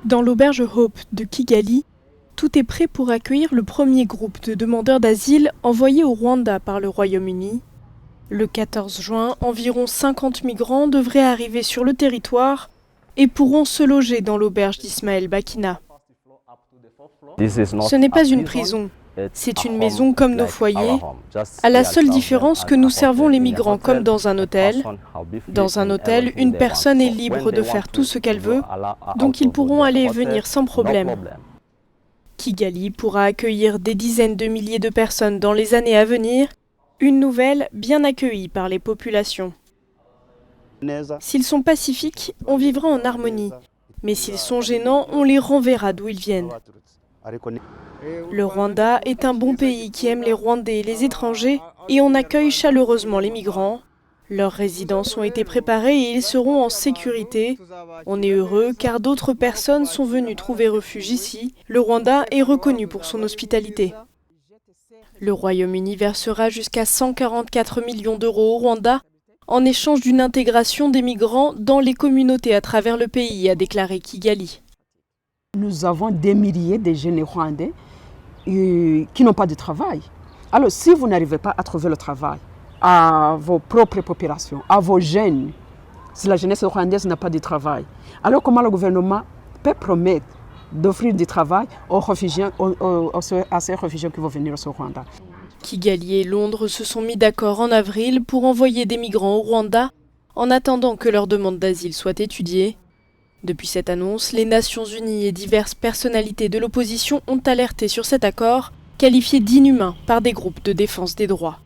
Dans l'auberge Hope de Kigali, tout est prêt pour accueillir le premier groupe de demandeurs d'asile envoyés au Rwanda par le Royaume-Uni. Le 14 juin, environ 50 migrants devraient arriver sur le territoire et pourront se loger dans l'auberge d'Ismaël Bakina. Ce n'est pas une prison, c'est une maison comme nos foyers, à la seule différence que nous servons les migrants comme dans un hôtel. Dans un hôtel, une personne est libre de faire tout ce qu'elle veut, donc ils pourront aller et venir sans problème. Kigali pourra accueillir des dizaines de milliers de personnes dans les années à venir, une nouvelle bien accueillie par les populations. S'ils sont pacifiques, on vivra en harmonie, mais s'ils sont gênants, on les renverra d'où ils viennent. Le Rwanda est un bon pays qui aime les Rwandais et les étrangers et on accueille chaleureusement les migrants. Leurs résidences ont été préparées et ils seront en sécurité. On est heureux car d'autres personnes sont venues trouver refuge ici. Le Rwanda est reconnu pour son hospitalité. Le Royaume-Uni versera jusqu'à 144 millions d'euros au Rwanda en échange d'une intégration des migrants dans les communautés à travers le pays, a déclaré Kigali. Nous avons des milliers de jeunes Rwandais qui n'ont pas de travail. Alors si vous n'arrivez pas à trouver le travail à vos propres populations, à vos jeunes, si la jeunesse rwandaise n'a pas de travail, alors comment le gouvernement peut promettre d'offrir du travail aux réfugiés, à ces réfugiés qui vont venir au Rwanda? Kigali et Londres se sont mis d'accord en avril pour envoyer des migrants au Rwanda en attendant que leur demande d'asile soit étudiée. Depuis cette annonce, les Nations Unies et diverses personnalités de l'opposition ont alerté sur cet accord, qualifié d'inhumain par des groupes de défense des droits.